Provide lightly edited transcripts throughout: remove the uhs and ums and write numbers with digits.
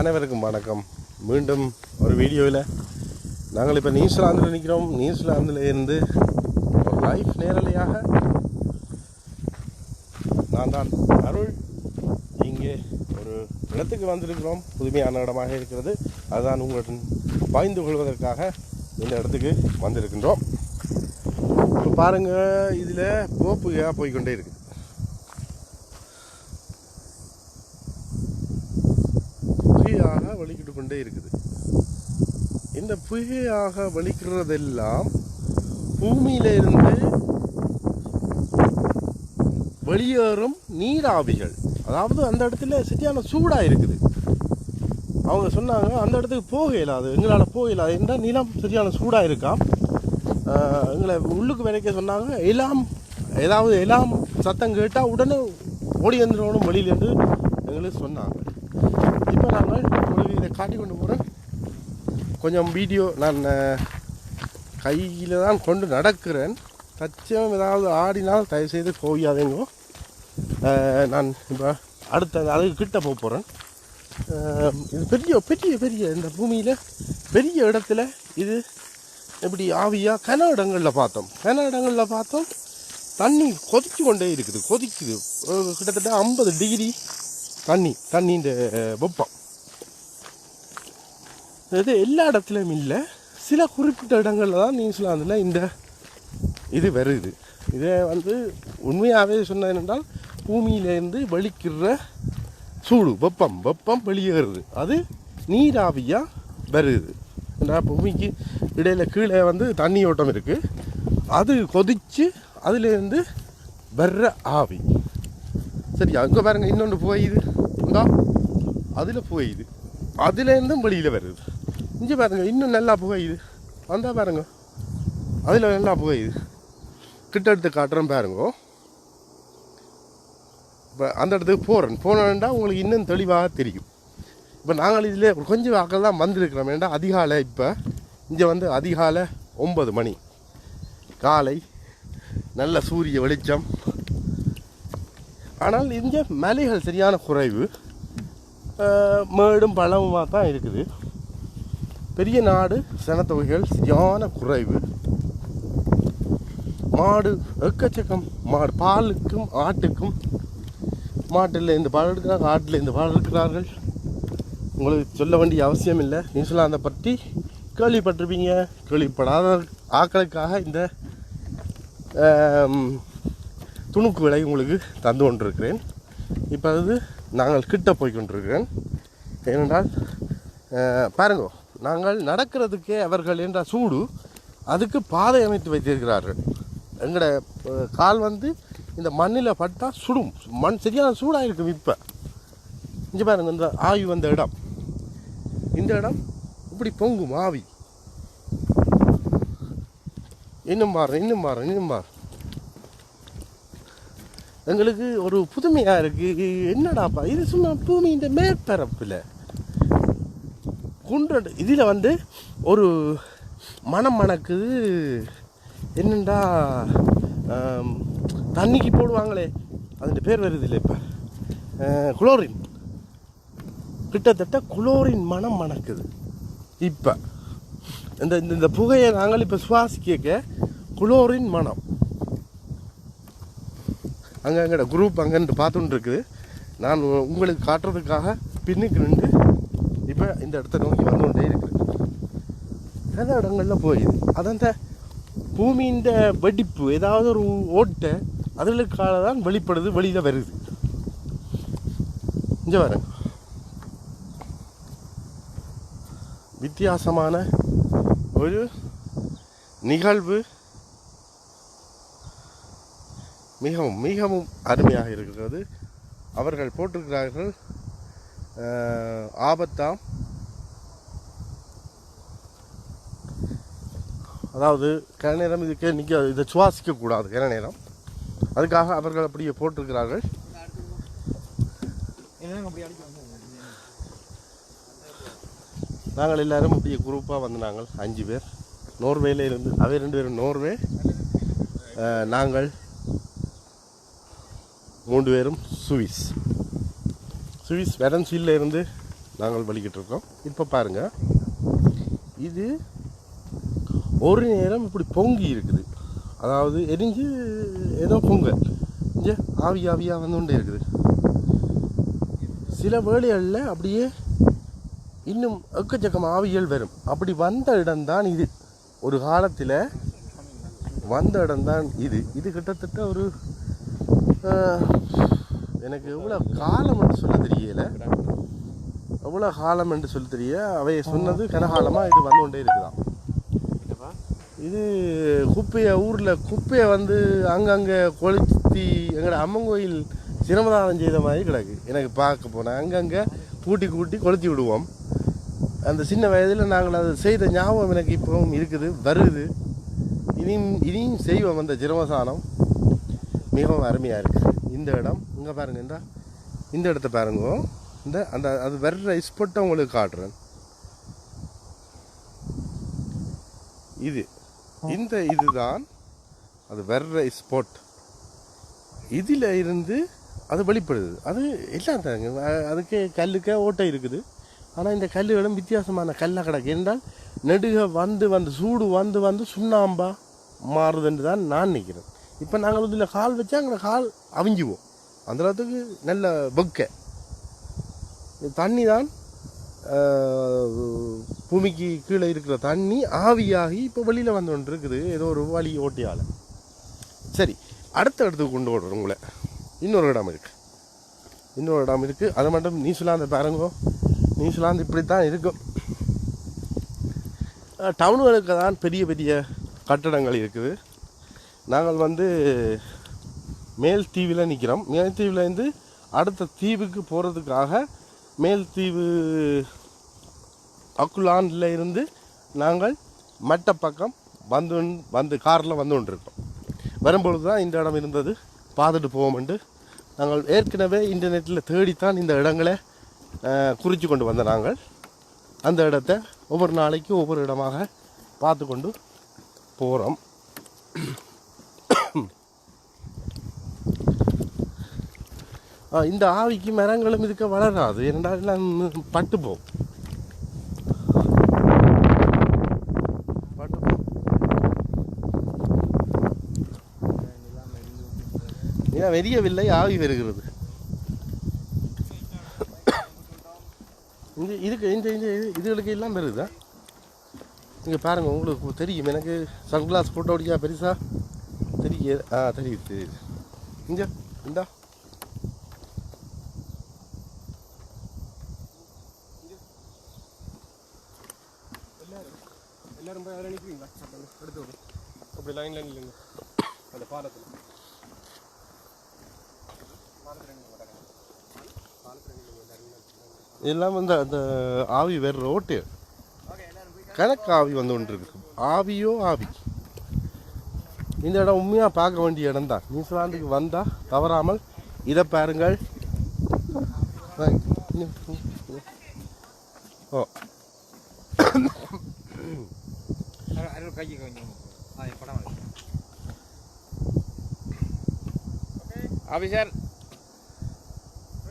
அனைவருக்கும் வணக்கம். மீண்டும் ஒரு வீடியோவில் நாங்கள் இப்போ நியூசிலாந்தில் நிற்கிறோம். நியூசிலாந்தில் இருந்து ஒரு லைஃப் நேரலையாக நான் தான் அருள் இங்கே ஒரு இடத்துக்கு வந்திருக்கிறோம். புதுமையான இடமாக இருக்கிறது. அதுதான் உங்களுடன் பாய்ந்து கொள்வதற்காக இந்த இடத்துக்கு வந்திருக்கின்றோம். இப்போ பாருங்கள், இதில் போப்புகையாக போய்கொண்டே இருக்குது. புகையாக வலிக்கிட்டு கொண்டே இருக்குது. இந்த புகையாக வலிக்கிறதெல்லாம் பூமியிலிருந்து வெளியேறும் நீராவிகள். அதாவது அந்த இடத்துல சரியான சூடாக இருக்குது. அவங்க சொன்னாங்க அந்த இடத்துக்கு போக இயலாது, எங்களால் போக இயலாது என்றால் நிலம் சரியான சூடாக இருக்காம். எங்களை உள்ளுக்கு விரைக்க சொன்னாங்க. எல்லாம் சத்தம் கேட்டால் உடனே ஓடி வந்துடணும் வெளியிலேருந்து எங்களுக்கு சொன்னாங்க. இப்போ நாங்கள் உங்களுக்கு இதை காட்டி கொண்டு போகிறேன். கொஞ்சம் வீடியோ நான் கையில் தான் கொண்டு நடக்கிறேன். தச்சம் ஏதாவது ஆடினால் தயவுசெய்து போயாதேங்கோ. நான் இப்போ அடுத்த அதுக்கு கிட்ட போக போகிறேன். இது பெரிய பெரிய பெரிய இந்த பூமியில் பெரிய இடத்துல இது இப்படி ஆவியாக கன இடங்களில் பார்த்தோம். தண்ணி கொதிச்சு கொண்டே இருக்குது, கொதிக்குது. கிட்டத்தட்ட 50 டிகிரி தண்ணியின் வெப்பம். இது எல்லா இடத்துலையும் இல்லை, சில குறிப்பிட்ட இடங்களில் தான் நியூசிலாந்தில் இந்த இது வருது. இதை உண்மையாகவே சொன்னது என்றால் பூமியிலேருந்து வெளிக்கிற சூடு வெப்பம் வெளியேறுது. அது நீராவியாக வருது. ஏன்னா பூமிக்கு இடையில் கீழே தண்ணி ஓட்டம் இருக்குது. அது கொதித்து அதுலேருந்து வர்ற ஆவி. சரி, அங்கே பாருங்கள், இன்னொன்று போயிது. அதில் போயிது, அதுலேருந்தும் வெளியில் வருது. இங்கே பாருங்கள், இன்னும் நல்லா புகையுது. வந்தால் பாருங்க, அதில் நல்லா புகையுது. கிட்ட எடுத்து காட்டுறேன் பாருங்க. இப்போ அந்த இடத்துக்கு போனேன்டா உங்களுக்கு இன்னும் தெளிவாக தெரியும். இப்போ நாங்கள் இதில் கொஞ்சம் வாக்கில் தான் வந்திருக்கிறோம். ஏன்டா அதிகாலை, இப்போ இங்கே அதிகாலை 9 மணி காலை, நல்ல சூரிய வெளிச்சம். ஆனால் இங்கே மலைகள் சரியான குறைவு, மேடும் பழமுமாக தான் இருக்குது. பெரிய நாடு, சனத்தொகைகள் சரியான குறைவு. மாடு எக்கச்சக்கம். மாடு பாலுக்கும் ஆட்டுக்கும். மாட்டில் இந்த பால் எடுக்கிறாங்க, ஆட்டில் இந்த பால் எடுக்கிறார்கள். உங்களுக்கு சொல்ல வேண்டிய அவசியம் இல்லை. நியூசிலாந்தை பற்றி கேள்விப்பட்டிருப்பீங்க. கேள்விப்படாத ஆக்களுக்காக இந்த துணுக்கு விலை உங்களுக்கு தந்து கொண்டிருக்கிறேன். இப்போ நாங்கள் கிட்ட போய் கொண்டிருக்கிறேன். ஏனென்றால் பாருங்க, நாங்கள் நடக்கிறதுக்கே அவர்கள் என்ற சூடு அதுக்கு பாதை அமைத்து வைத்திருக்கிறார்கள். எங்களோட கால் இந்த மண்ணில் பட்டால் சுடும். மண் சரியான சூடாக இருக்கும். இப்போ இங்கே பாருங்க, இந்த ஆவி வந்த இடம், இந்த இடம் இப்படி பொங்கும் ஆவி. இன்னும் மாறும். எங்களுக்கு ஒரு புதுமையாக இருக்குது. என்னடாப்பா இது? சும்மா பூமி இந்த மேற்பரப்பில் குண்டு இதில் ஒரு மனம் மணக்குது. என்னண்டா தண்ணிக்கு போடுவாங்களே, அதுக்கு பேர் வருது இல்லை இப்போ, குளோரின். கிட்டத்தட்ட குளோரின் மனம் மணக்குது. இப்போ இந்த புகையை நாங்கள் இப்போ சுவாசிக்க குளோரின் மனம். எங்களோட குரூப் அங்கே பார்த்துட்டு இருக்குது. நான் உங்களுக்கு காட்டுறதுக்காக பின்னுக்கு நின்று இப்போ இந்த இடத்த நோக்கி வந்துகிட்டே இருக்குது. சில இடங்களில் போயிடுது. அந்த பூமியின் வெடிப்பு, ஏதாவது ஒரு ஓட்டை அதுகளுக்காக தான் வெளிப்படுது, வெளியில் வருது. இங்கே வரேன், வித்தியாசமான ஒரு நிகழ்வு. மிகவும் மிகவும் அருமையாக இருக்கிறது. அவர்கள் போட்டிருக்கிறார்கள் ஆபத்தாம், அதாவது கன நேரம் இதுக்கே இதை சுவாசிக்கக்கூடாது கன நேரம். அதுக்காக அவர்கள் அப்படியே போட்டிருக்கிறார்கள். நாங்கள் எல்லோரும் அப்படியே குரூப்பாக நாங்கள் 5 பேர் நோர்வேல இருந்து. அவை 2 பேரும் நோர்வே, நாங்கள் 3 பேரும் சுவிஸ் வெரன்ஸ்வில்ல இருந்து நாங்கள் வலிக்கிட்டு இருக்கோம். இப்போ பாருங்கள், இது ஒரு நேரம் இப்படி பொங்கி இருக்குது. அதாவது எரிஞ்சு ஏதோ பொங்கல் இங்கே ஆவியாக வந்து கொண்டே இருக்குது. சில வேளைகளில் அப்படியே இன்னும் எக்கச்சக்கம் ஆவிகள் வரும். அப்படி வந்த இடம்தான் இது. ஒரு காலத்தில் வந்த இடம்தான் இது. இது கிட்டத்தட்ட ஒரு எனக்கு எவ்வளோ காலம் என்று சொல்ல தெரியலை, எவ்வளோ காலம் என்று சொல்ல தெரிய. அவை சொன்னது கனகாலமாக இது வந்து கொண்டே இருக்குதான். இது குப்பையை ஊரில் குப்பையை வந்து அங்கங்கே கொளுத்தி எங்களோட அம்மன் கோயில் சிரமதானம் செய்த மாதிரி கிடக்கு. எனக்கு பார்க்க போனேன், அங்கங்கே கூட்டி கொளுத்தி விடுவோம். அந்த சின்ன வயதில் நாங்கள் அதை செய்த ஞாபகம் எனக்கு இப்போவும் இருக்குது, வருது. இனியும் செய்வோம். அந்த சிரமதானம் மிகவும் அருமையாக இருக்குது. இந்த இடம் இங்கே பாருங்கள், இந்த இடத்த பாருங்க. அது வர்ற ஸ்பாட்டை உங்களுக்கு காட்டுறேன். இதுதான் அது வர்ற ஸ்பாட். இதில் இருந்து அது வெளிப்படுது. அது எல்லாம் தாங்க. அதுக்கு கல்லுக்க ஓட்டை இருக்குது. ஆனால் இந்த கல்லுகளும் வித்தியாசமான கல்லாக கிடக்கு. என்றால் நெடுக வந்து சூடு வந்து சுண்ணாம்பா மாறுதுன்னு தான் நான் நினைக்கிறேன். இப்போ நாங்கள் இதில் கால் வச்சா அங்கே கால் அவிஞ்சுவோம். அந்த அளவுக்கு நல்ல வெக்க தண்ணி தான். பூமிக்கு கீழே இருக்கிற தண்ணி ஆவியாகி இப்போ வெளியில் வந்து கொண்டு இருக்குது, ஏதோ ஒரு வழி ஓட்டியால். சரி, அடுத்த இடத்துக்கு கொண்டு விடுறோம் உங்களை. இன்னொரு இடம் இருக்குது. அதை மட்டும் நியூசிலாந்து பாருங்க. நியூசிலாந்து இப்படித்தான் இருக்கும். டவுனுகளுக்கு தான் பெரிய பெரிய கட்டடங்கள் இருக்குது. நாங்கள் வந்து மேல் தீவில் நிற்கிறோம். மேல் தீவிலேருந்து அடுத்த தீவுக்கு போகிறதுக்காக மேல் தீவு அக்குலாண்டில் இருந்து நாங்கள் மட்ட பக்கம் வந்து காரில் வந்து கொண்டிருக்கோம். வரும்பொழுது தான் இந்த இடம் இருந்தது, பார்த்துட்டு போவோம்ட்டு நாங்கள் ஏற்கனவே இன்டர்நெட்டில் தேடித்தான் இந்த இடங்களை குறித்து கொண்டு வந்த நாங்கள் அந்த இடத்த ஒவ்வொரு நாளைக்கு ஒவ்வொரு இடமாக பார்த்து கொண்டு போகிறோம். இந்த ஆவிக்கு மரங்களும் இதுக்க வளராது, இரண்டாவது எல்லாம் பட்டு போகும். ஏன்னா வெறியவில்லை, ஆவி வருகிறது. இதுகளுக்கு எல்லாம் வருதா? இங்கே பாருங்கள், உங்களுக்கு தெரியும். எனக்கு சன்கிளாஸ் போட்டோ அடிக்கா பெருசா தெரியுது. இங்கே இந்தா எல்லாரும் போய் அதில் நிற்கிறீங்களா? எடுத்து விடும் அப்படி லைனில் நில்லுங்க. அந்த பாலத்தில் எல்லாம் வந்து அந்த ஆவி வேறு ரோட்டு கணக்கு ஆவி வந்து கொண்டு இருக்கு. ஆவி இந்த இடம் உண்மையாக பார்க்க வேண்டிய இடம் தான். நியூசிலாந்துக்கு வந்தால் தவறாமல் இதை பாருங்கள். ஓ ஆஃபீஸர்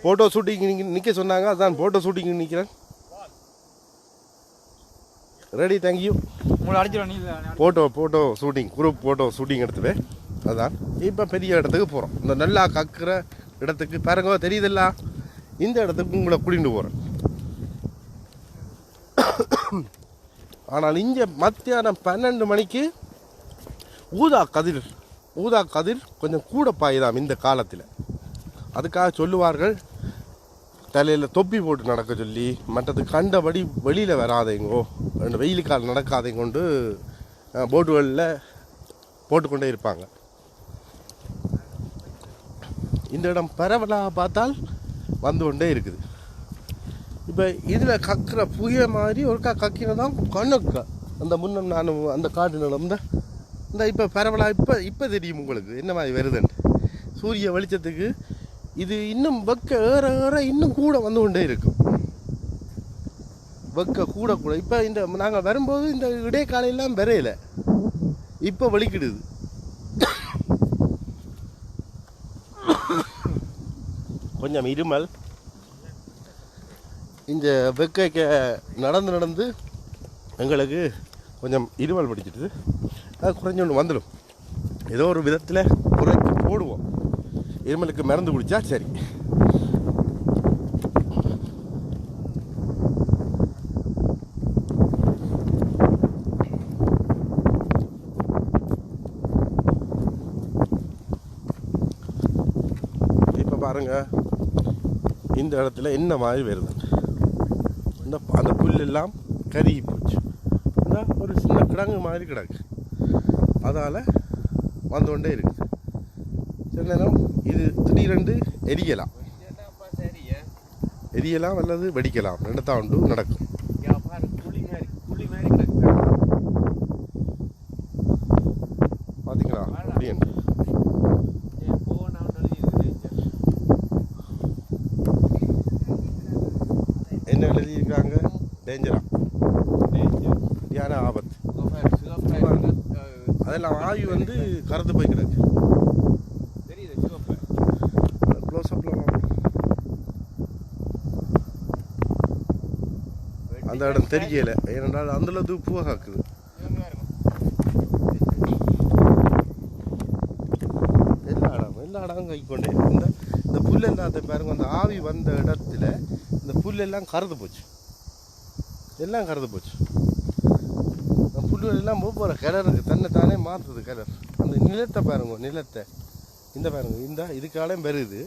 ஃபோட்டோ ஷூட்டிங் நிற்க சொன்னாங்க, அதான் ஃபோட்டோ ஷூட்டிங் நிற்கிறேன். Ready, thank you. உங்களை அடிச்சிடும். Photo shooting, group photo shooting எடுத்துவேன். அதுதான் இப்போ பெரிய இடத்துக்கு போகிறோம். இந்த நல்லா கக்குற இடத்துக்கு பாருங்க, தெரியுதில்ல? இந்த இடத்துக்கு உங்களை கூட்டிகிட்டு போகிறேன். ஆனால் இங்கே மத்தியானம் 12 மணிக்கு ஊதா கதிர் கொஞ்சம் கூட பாயுதாம் இந்த காலத்தில். அதுக்காக சொல்லுவார்கள் தலையில் தொப்பி போட்டு நடக்க சொல்லி, மற்றது கண்டபடி வெளியில் வராதேங்கோ, வெயிலுக்கால் நடக்காதேங்கொண்டு போட்டுகளில் போட்டுக்கொண்டே இருப்பாங்க. இந்த இடம் பரவலாக பார்த்தால் வந்து கொண்டே இருக்குது. இப்போ இதில் கக்கிற புகிய மாதிரி ஒருக்கா கக்கினதான் கண்ணுக்கா அந்த முன்னம் நான் அந்த காட்டு நிலம் இந்த இப்போ பரவலாக இப்போ தெரியும் உங்களுக்கு என்ன மாதிரி வருதுன்னு. சூரிய வெளிச்சத்துக்கு இது இன்னும் ஏற இன்னும் கூட வந்து கொண்டே இருக்கும். கூட இப்போ இந்த நாங்கள் வரும்போது இந்த இடைக்காலையெல்லாம் வரையில, இப்போ வலிக்கிடுது. கொஞ்சம் இருமல். இந்த வெக்கைக்க நடந்து எங்களுக்கு கொஞ்சம் இருமல் பிடிச்சிட்டு அது குறைஞ்சொன்று வந்துடும். ஏதோ ஒரு விதத்தில் குறைச்சி போடுவோம். இருமலுக்கு மருந்து குடித்தா சரி. இப்போ பாருங்கள் இந்த இடத்துல என்ன மாதிரி வருது. அந்த புல்லெல்லாம் கருகி போச்சு. ஒரு சின்ன கிடங்கு மாதிரி கிடக்கு. அதால் வந்து கொண்டே இருக்குது. சில நேரம் இது திடீரென்று எரியலாம் அல்லது வெடிக்கலாம். ரெண்டுதான் உண்டு நடக்கும். பார்த்தீங்களா அப்படின்னு என்ன எழுதியிருக்காங்க? டேஞ்சரா, யான ஆபத்து. அதெல்லாம் ஆவி வந்து கறந்து போய் கிடக்கு. அந்த இடம் தெரியல, ஏனென்றால் அந்த பூவை காக்குது. எல்லா இடம் கைக்கொண்டே இந்த புல் இல்லாத பாருங்க. அந்த ஆவி வந்த இடத்துல இந்த புல்லெல்லாம் கறந்து போச்சு. எல்லாம் கறந்து போச்சு. புல்லுலாம் போகிற கிணறுக்கு தன்னைத்தானே மாற்றுது கிணறு. அந்த நிலத்தை பாருங்க, நிலத்தை இந்த பாருங்க, இந்த இதுக்காலே வருது.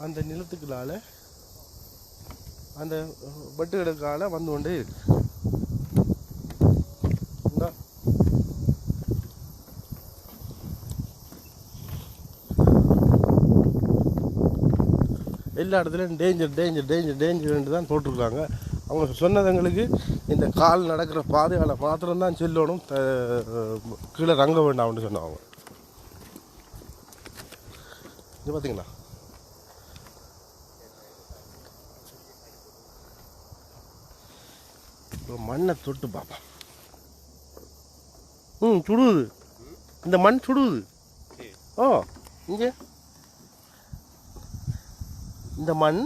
அந்த நிலத்துக்குள்ளால அந்த பட்டுகளுக்கால வந்து கொண்டே இருக்கு. எல்லா இடத்துலையும் டேஞ்சர் டேஞ்சர் டேஞ்சர் டேஞ்சர்ன்ட்டு தான் போட்டிருக்காங்க. அவங்க சொன்னதுங்களுக்கு இந்த கால் நடக்கிற பாதையால் மாத்திரம்தான் செல்லணும், கீழே ரங்க வேண்டாம்னு சொன்னாங்க. இது பார்த்தீங்களா, இப்போ மண்ணை தொட்டு பார்ப்போம். சுடுது, இந்த மண் சுடுது. ஓ, இங்கே இந்த மண்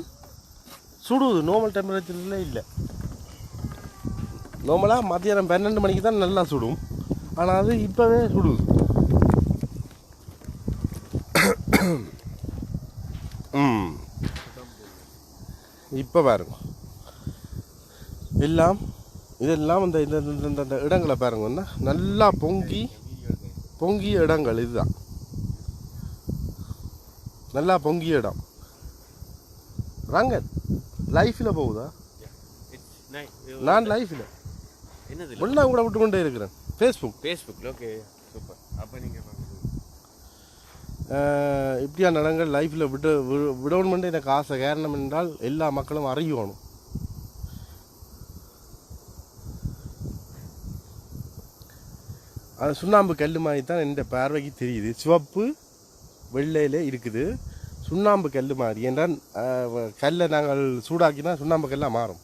சுடுது. நார்மல் டெம்பரேச்சரில் இல்லை. நார்மலாக மத்தியானம் 12 மணிக்கு தான் நல்லா சுடும். ஆனால் அது இப்போவே சுடுது. இப்போ பாருங்க, இதெல்லாம் இந்த இடங்களை பாருங்கன்னா நல்லா பொங்கிய இடங்கள். இதுதான் நல்லா பொங்கிய இடம். ரங்கன் லைஃப்பில் போகுதா? நான் லைஃப்பில் ஒன்றா கூட விட்டு கொண்டே இருக்கிறேன். Facebook okay, super. அப்போ நீங்கள் இப்படியான இடங்கள் லைஃப்பில் விடணுமென்று எனக்கு ஆசை. காரணம் என்றால் எல்லா மக்களும் அறியணும். அது சுண்ணாம்பு கல் மாதிரி தான் இந்த பார்வைக்கு தெரியுது. சிவப்பு வெள்ளையில் இருக்குது சுண்ணாம்பு கல் மாதிரி. என்றால் கல்லை நாங்கள் சூடாக்கினா சுண்ணாம்பு கல்லாக மாறும்.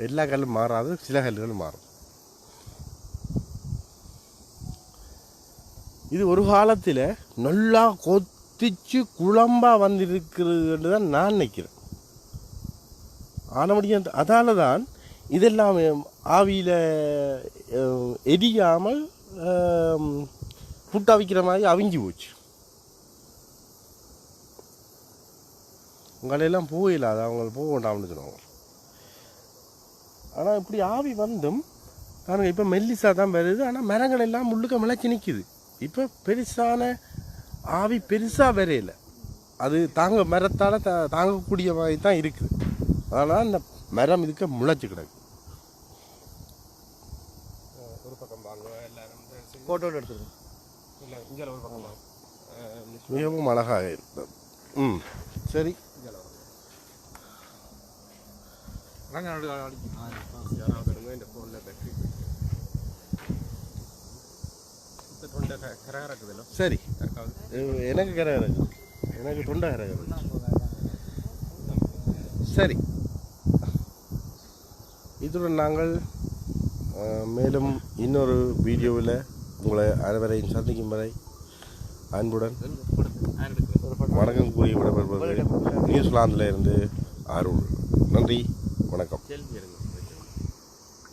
எல்லா கல்லும் மாறாது, சில கல்லுகள் மாறும். இது ஒரு காலத்தில் நல்லா கொத்திச்சு குழம்பாக வந்திருக்கிறது தான் நான் நினைக்கிறேன். ஆனபடியா அதால தான் இதெல்லாம் ஆவியில் எரியாமல் புட்டு அவிக்கிற மாதிரி அவிஞ்சி போச்சு. உங்களெல்லாம் போயிடாது, அவங்க போக வேண்டாம்னு சொல்லுவாங்க. ஆனால் இப்படி ஆவி வந்தும் பாருங்கள், இப்போ மெல்லிசா தான் வருது. ஆனால் மரங்கள் எல்லாம் முள்ளுக்க முளைச்சி நிற்கிது. இப்போ பெருசான ஆவி பெருசாக வரையில, அது மரத்தால் தாங்கக்கூடிய மாதிரி தான் இருக்குது. அதனால் அந்த மரம் இதுக்கு முளைச்சி கிடக்கு. ஒரு பக்கம் வாங்க, எல்லாரும் ஃபோட்டோ எடுத்துருக்கோம். இல்லை, இங்கே ஒரு பக்கம் வாங்க. மிகவும் அழகாக இருந்தது. சரி, இந்த ஃபோனில் பேட்டரி தொண்டை கரகரக்குதല്ലോ. சரி, எனக்கு கரகரக்கு, எனக்கு தொண்டை கரகரக்கு. சரி, இதுடன் நாங்கள் மேலும் இன்னொரு வீடியோவில் உங்களை அனைவரையும் சந்திக்கும் வரை அன்புடன் வணக்கம் கூறி விடப்படுவது நியூசிலாந்தில் இருந்து அருள். நன்றி. வணக்கம். செல்வி இருங்க.